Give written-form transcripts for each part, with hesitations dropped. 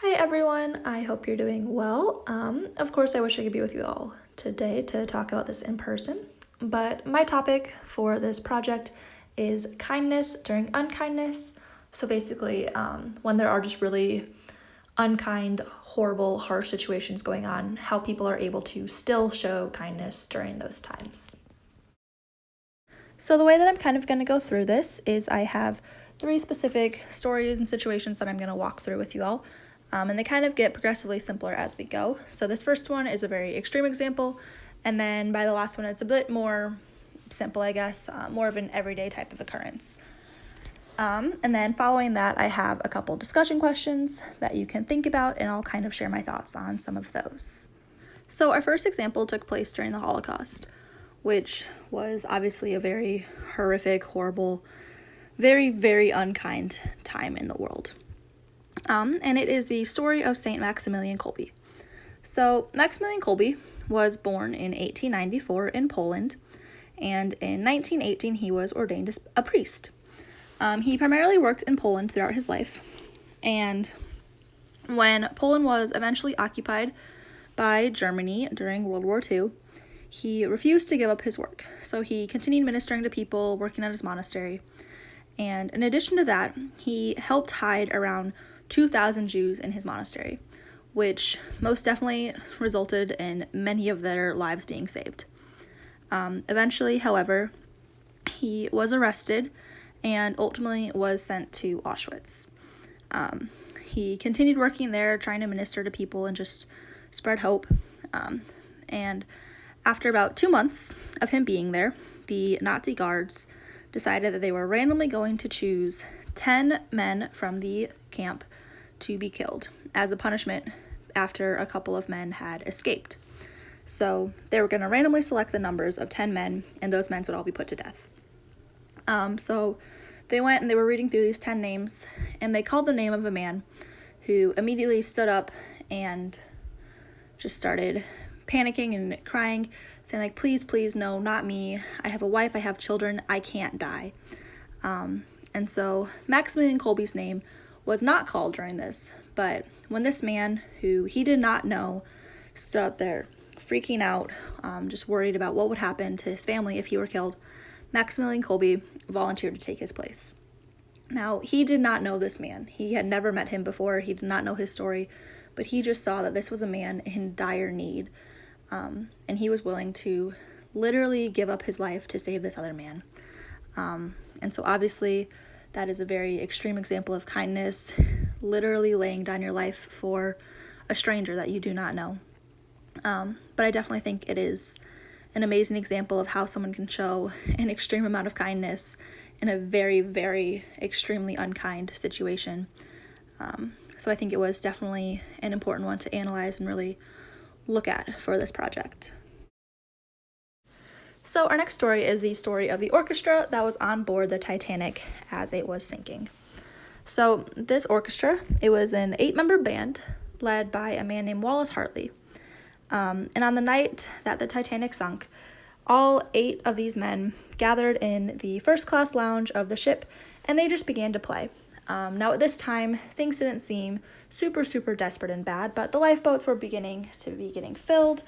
Hi everyone, I hope you're doing well. Of course, I wish I could be with you all today to talk about this in person, but my topic for this project is kindness during unkindness. So basically, when there are just really unkind, horrible, harsh situations going on, how people are able to still show kindness during those times. So, the way that I'm kind of going to go through this is I have three specific stories and situations that I'm going to walk through with you all. And they kind of get progressively simpler as we go. So, this first one is a very extreme example, and then by the last one, it's a bit more simple, I guess, more of an everyday type of occurrence. And then following that, I have a couple discussion questions that you can think about, and I'll kind of share my thoughts on some of those. So, our first example took place during the Holocaust, which was obviously a very horrific, horrible, very, very unkind time in the world. And it is the story of St. Maximilian Kolbe. So, Maximilian Kolbe was born in 1894 in Poland, and in 1918 he was ordained as a priest. He primarily worked in Poland throughout his life, and when Poland was eventually occupied by Germany during World War II, he refused to give up his work. So he continued ministering to people, working at his monastery. And in addition to that, he helped hide around 2,000 Jews in his monastery, which most definitely resulted in many of their lives being saved. Eventually, however, he was arrested and ultimately was sent to Auschwitz. He continued working there, trying to minister to people and just spread hope. And after about 2 months of him being there, the Nazi guards decided that they were randomly going to choose 10 men from the camp to be killed as a punishment after a couple of men had escaped. So they were going to randomly select the numbers of 10 men, and those men would all be put to death. So they went and they were reading through these 10 names, and they called the name of a man who immediately stood up and just started panicking and crying, saying like, please, please, no, not me. I have a wife, I have children, I can't die. And so Maximilian Kolbe's name was not called during this, but when this man, who he did not know, stood up there freaking out, just worried about what would happen to his family if he were killed, Maximilian Kolbe volunteered to take his place. Now, he did not know this man. He had never met him before. He did not know his story, but he just saw that this was a man in dire need, and he was willing to literally give up his life to save this other man. And so obviously that is a very extreme example of kindness, literally laying down your life for a stranger that you do not know. But I definitely think it is an amazing example of how someone can show an extreme amount of kindness in a very, very extremely unkind situation. So I think it was definitely an important one to analyze and really look at for this project. So our next story is the story of the orchestra that was on board the Titanic as it was sinking. So this orchestra, it was an 8-member band led by a man named Wallace Hartley. And on the night that the Titanic sunk, all 8 of these men gathered in the first-class lounge of the ship, and they just began to play. Now at this time, things didn't seem super, super desperate and bad, but the lifeboats were beginning to be getting filled,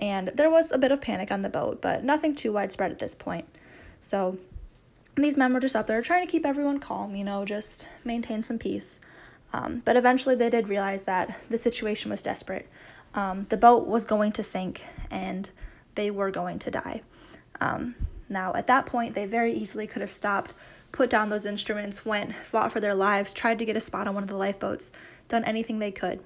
and there was a bit of panic on the boat, but nothing too widespread at this point. So these men were just up there trying to keep everyone calm, just maintain some peace. But eventually they did realize that the situation was desperate. The boat was going to sink, and they were going to die. Now, at that point, they very easily could have stopped, put down those instruments, went, fought for their lives, tried to get a spot on one of the lifeboats, done anything they could.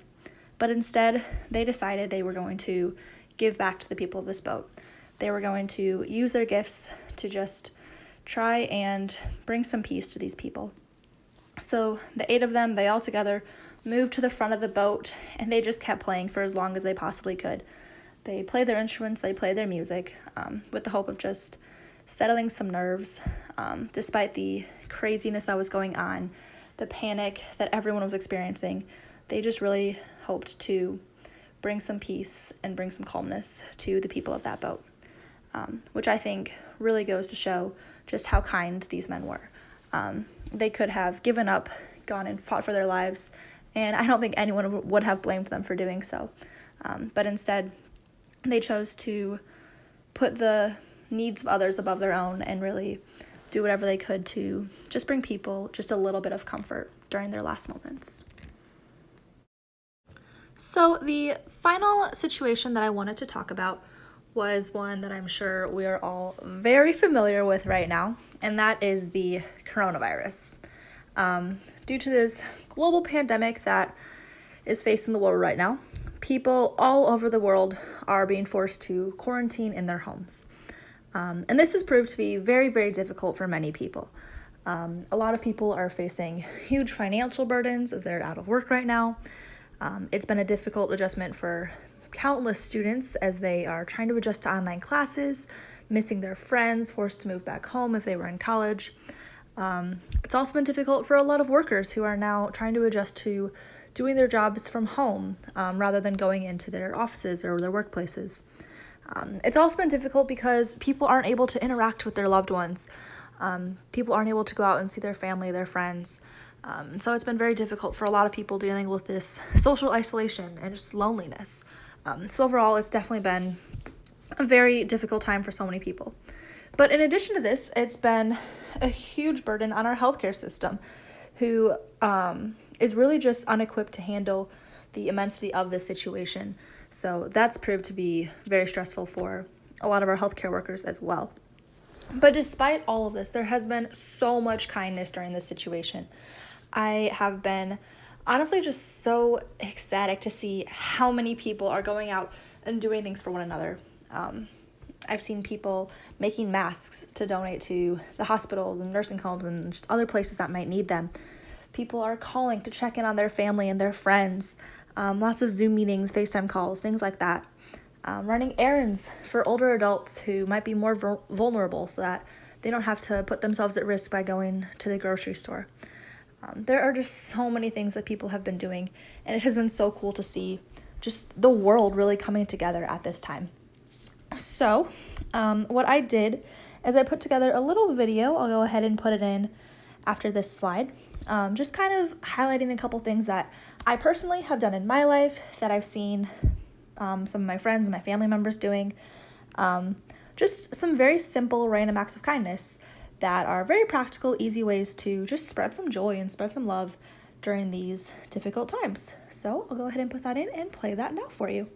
But instead, they decided they were going to give back to the people of this boat. They were going to use their gifts to just try and bring some peace to these people. So the 8 of them, they all together moved to the front of the boat, and they just kept playing for as long as they possibly could. They played their instruments, they played their music, with the hope of just settling some nerves, despite the craziness that was going on, the panic that everyone was experiencing. They just really hoped to bring some peace and bring some calmness to the people of that boat, which I think really goes to show just how kind these men were. They could have given up, gone and fought for their lives, and I don't think anyone would have blamed them for doing so. But instead, they chose to put the needs of others above their own and really do whatever they could to just bring people just a little bit of comfort during their last moments. So the final situation that I wanted to talk about was one that I'm sure we are all very familiar with right now, and that is the coronavirus. Due to this global pandemic that is facing the world right now, people all over the world are being forced to quarantine in their homes. And this has proved to be very, very difficult for many people. A lot of people are facing huge financial burdens as they're out of work right now. It's been a difficult adjustment for countless students as they are trying to adjust to online classes, missing their friends, forced to move back home if they were in college. It's also been difficult for a lot of workers who are now trying to adjust to doing their jobs from home rather than going into their offices or their workplaces. It's also been difficult because people aren't able to interact with their loved ones. People aren't able to go out and see their family, their friends. So it's been very difficult for a lot of people dealing with this social isolation and just loneliness. So overall, it's definitely been a very difficult time for so many people. But in addition to this, it's been a huge burden on our healthcare system, who is really just unequipped to handle the immensity of this situation. So that's proved to be very stressful for a lot of our healthcare workers as well. But despite all of this, there has been so much kindness during this situation. I have been honestly just so ecstatic to see how many people are going out and doing things for one another. I've seen people making masks to donate to the hospitals and nursing homes and just other places that might need them. People are calling to check in on their family and their friends. Lots of Zoom meetings, FaceTime calls, things like that. Running errands for older adults who might be more vulnerable so that they don't have to put themselves at risk by going to the grocery store. There are just so many things that people have been doing, and it has been so cool to see just the world really coming together at this time. So what I did is I put together a little video. I'll go ahead and put it in after this slide, just kind of highlighting a couple things that I personally have done in my life, that I've seen some of my friends and my family members doing. Just some very simple random acts of kindness that are very practical, easy ways to just spread some joy and spread some love during these difficult times. So I'll go ahead and put that in and play that now for you.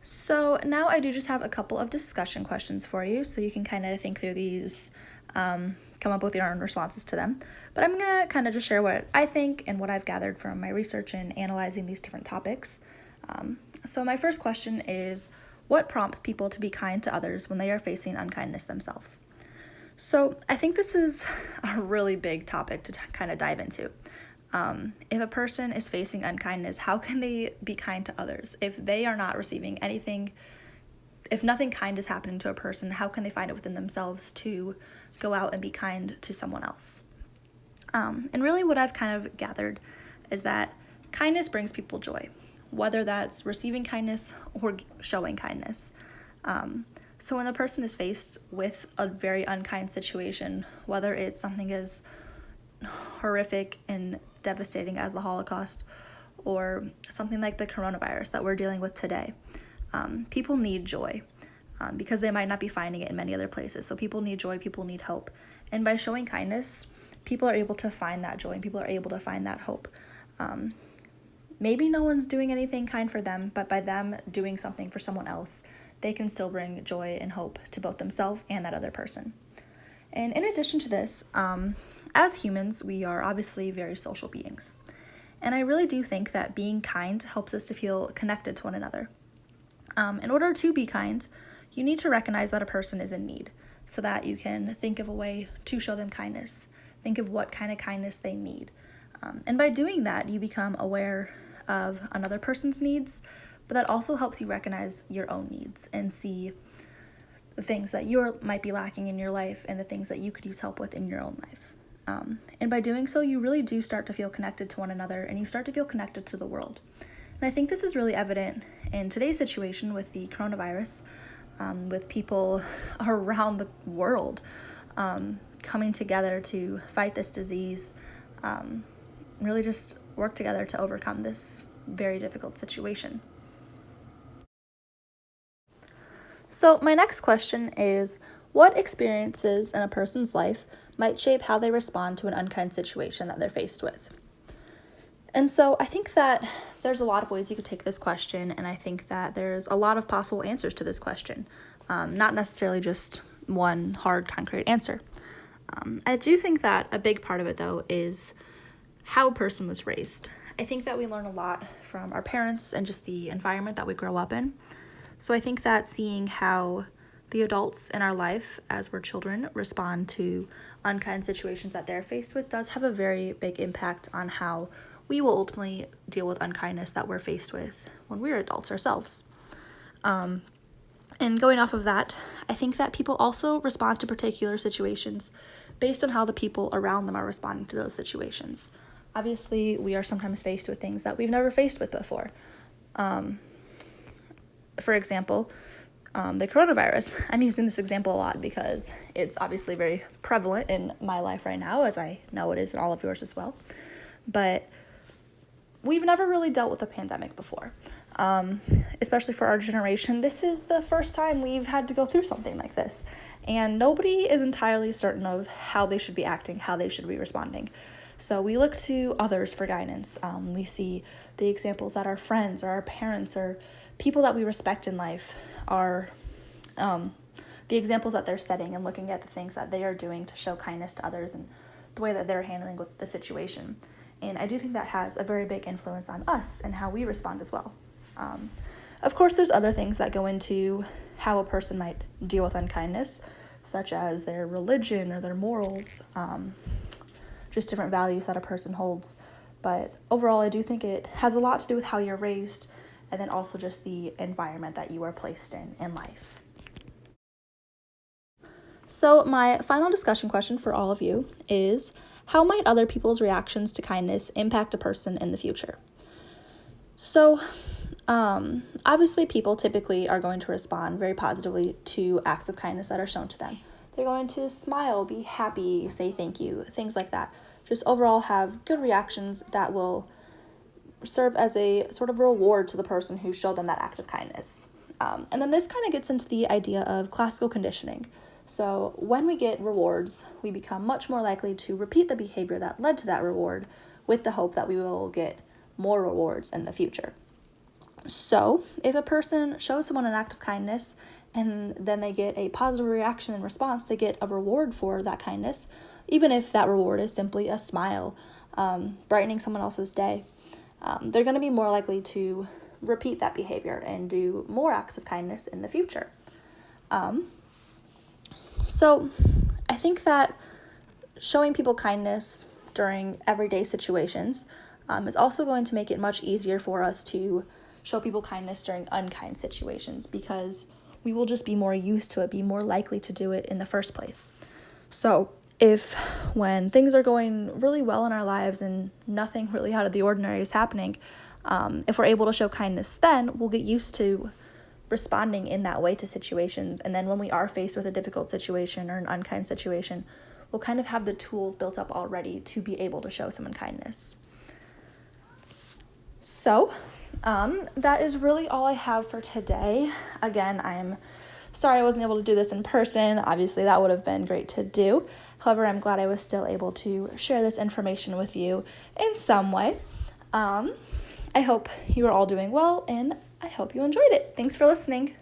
So now I do just have a couple of discussion questions for you, so you can kind of think through these, come up with your own responses to them. But I'm going to kind of just share what I think and what I've gathered from my research in analyzing these different topics. So my first question is, what prompts people to be kind to others when they are facing unkindness themselves? So I think this is a really big topic to kind of dive into. If a person is facing unkindness, how can they be kind to others? If they are not receiving anything, if nothing kind is happening to a person, how can they find it within themselves to go out and be kind to someone else? And really what I've kind of gathered is that kindness brings people joy, whether that's receiving kindness or showing kindness. So when a person is faced with a very unkind situation, whether it's something as horrific and devastating as the Holocaust or something like the coronavirus that we're dealing with today, people need joy because they might not be finding it in many other places. So people need joy, people need hope. And by showing kindness, people are able to find that joy and people are able to find that hope. Maybe no one's doing anything kind for them, but by them doing something for someone else, they can still bring joy and hope to both themselves and that other person. And in addition to this, as humans, we are obviously very social beings. And I really do think that being kind helps us to feel connected to one another. In order to be kind, you need to recognize that a person is in need so that you can think of a way to show them kindness. Think of what kind of kindness they need. And by doing that, you become aware of another person's needs, but that also helps you recognize your own needs and see the things that you might be lacking in your life and the things that you could use help with in your own life. And by doing so, you really do start to feel connected to one another and you start to feel connected to the world. And I think this is really evident in today's situation with the coronavirus, with people around the world coming together to fight this disease, really just work together to overcome this very difficult situation. So my next question is, what experiences in a person's life might shape how they respond to an unkind situation that they're faced with? And so I think that there's a lot of ways you could take this question, and I think that there's a lot of possible answers to this question, not necessarily just one hard, concrete answer. I do think that a big part of it, though, is how a person was raised. I think that we learn a lot from our parents and just the environment that we grow up in. So I think that seeing how the adults in our life as we're children respond to unkind situations that they're faced with does have a very big impact on how we will ultimately deal with unkindness that we're faced with when we're adults ourselves. And going off of that, I think that people also respond to particular situations based on how the people around them are responding to those situations. Obviously, we are sometimes faced with things that we've never faced with before. For example, the coronavirus. I'm using this example a lot because it's obviously very prevalent in my life right now, as I know it is in all of yours as well. But we've never really dealt with a pandemic before. Especially for our generation, this is the first time we've had to go through something like this. And nobody is entirely certain of how they should be acting, how they should be responding. So we look to others for guidance. We see the examples that our friends or our parents or people that we respect in life are the examples that they're setting and looking at the things that they are doing to show kindness to others and the way that they're handling with the situation. And I do think that has a very big influence on us and how we respond as well. Of course, there's other things that go into how a person might deal with unkindness, such as their religion or their morals, just different values that a person holds. But overall, I do think it has a lot to do with how you're raised and then also just the environment that you are placed in life. So my final discussion question for all of you is, how might other people's reactions to kindness impact a person in the future? So obviously people typically are going to respond very positively to acts of kindness that are shown to them. They're going to smile, be happy, say thank you, things like that. Just overall have good reactions that will serve as a sort of reward to the person who showed them that act of kindness. And then this kind of gets into the idea of classical conditioning. So when we get rewards, we become much more likely to repeat the behavior that led to that reward with the hope that we will get more rewards in the future. So if a person shows someone an act of kindness and then they get a positive reaction in response, they get a reward for that kindness, even if that reward is simply a smile, brightening someone else's day, they're going to be more likely to repeat that behavior and do more acts of kindness in the future. So I think that showing people kindness during everyday situations is also going to make it much easier for us to show people kindness during unkind situations, because we will just be more used to it, be more likely to do it in the first place. So if when things are going really well in our lives and nothing really out of the ordinary is happening, if we're able to show kindness, then we'll get used to responding in that way to situations. And then when we are faced with a difficult situation or an unkind situation, will kind of have the tools built up already to be able to show someone kindness. So, that is really all I have for today. Again, I'm sorry I wasn't able to do this in person. Obviously, that would have been great to do. However, I'm glad I was still able to share this information with you in some way. I hope you are all doing well, and I hope you enjoyed it. Thanks for listening.